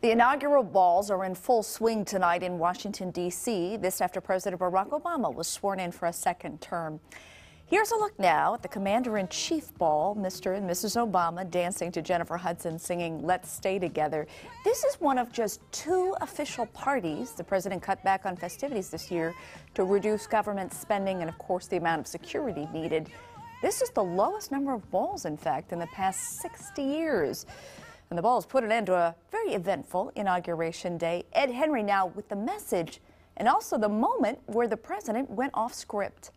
The inaugural balls are in full swing tonight in Washington, D.C. This after President Barack Obama was sworn in for a second term. Here's a look now at the Commander-in-Chief ball. Mr. and Mrs. Obama dancing to Jennifer Hudson singing "Let's Stay Together." This is one of just 2 official parties. The president cut back on festivities this year to reduce government spending and, of course, the amount of security needed. This is the lowest number of balls, in fact, in the past 60 years. And the balls put an end to a very eventful Inauguration Day. Ed Henry now with the message and also the moment where the president went off script.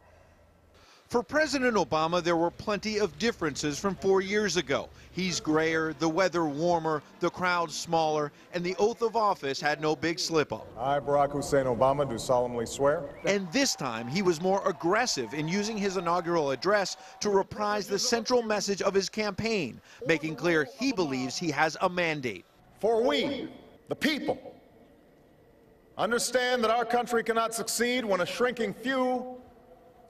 For President Obama, there were plenty of differences from 4 years ago. He's grayer, the weather warmer, the crowd smaller, and the oath of office had no big slip-up. I, Barack Hussein Obama, do solemnly swear. And this time, he was more aggressive in using his inaugural address to reprise the central message of his campaign, making clear he believes he has a mandate. For we, the people, understand that our country cannot succeed when a shrinking few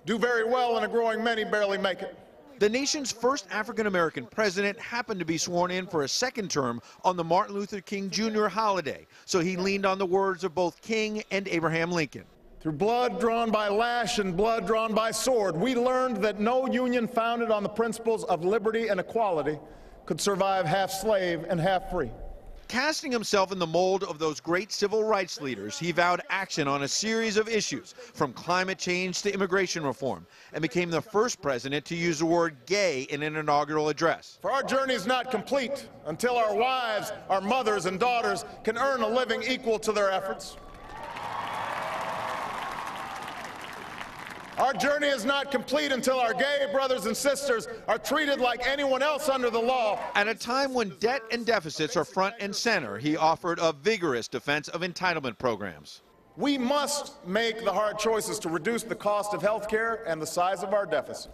do very well and a growing many barely make it. The nation's first African-American president happened to be sworn in for a second term on the Martin Luther King Jr. holiday, so he leaned on the words of both King and Abraham Lincoln. Through blood drawn by lash and blood drawn by sword, we learned that no union founded on the principles of liberty and equality could survive half slave and half free. Casting himself in the mold of those great civil rights leaders, he vowed action on a series of issues, from climate change to immigration reform, and became the first president to use the word gay in an inaugural address. For our journey is not complete until our wives, our mothers and daughters can earn a living equal to their efforts. Our journey is not complete until our gay brothers and sisters are treated like anyone else under the law. At a time when debt and deficits are front and center, he offered a vigorous defense of entitlement programs. We must make the hard choices to reduce the cost of health care and the size of our deficit.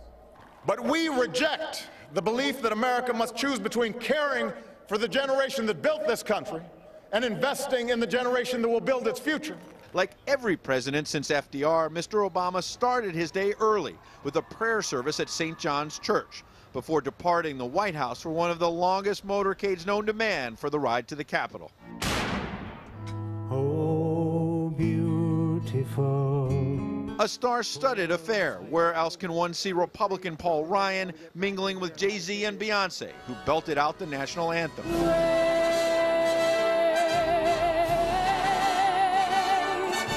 But we reject the belief that America must choose between caring for the generation that built this country and investing in the generation that will build its future. Like every president since FDR, Mr. Obama started his day early with a prayer service at St. John's Church before departing the White House for one of the longest motorcades known to man for the ride to the Capitol. Oh, beautiful. A star-studded affair. Where else can one see Republican Paul Ryan mingling with Jay-Z and Beyonce, who belted out the national anthem?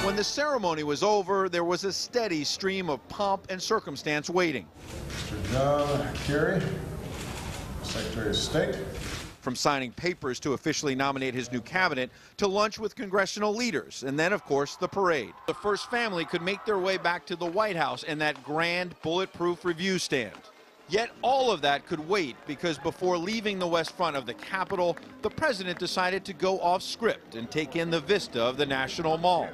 When the ceremony was over, there was a steady stream of pomp and circumstance waiting. Mr. John Kerry, Secretary of State. From signing papers to officially nominate his new cabinet, to lunch with congressional leaders, and then, of course, the parade. The first family could make their way back to the White House and that grand, bulletproof review stand. Yet all of that could wait, because before leaving the west front of the Capitol, the president decided to go off script and take in the vista of the National Mall.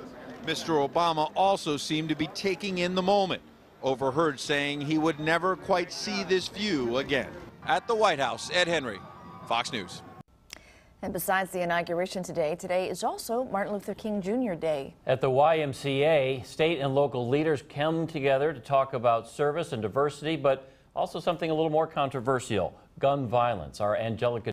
Mr. Obama also seemed to be taking in the moment, overheard saying he would never quite see this view again. At the White House, Ed Henry, Fox News. And besides the inauguration today is also Martin Luther King Jr. Day. At the YMCA, state and local leaders come together to talk about service and diversity, but also something a little more controversial, gun violence. Our Angelica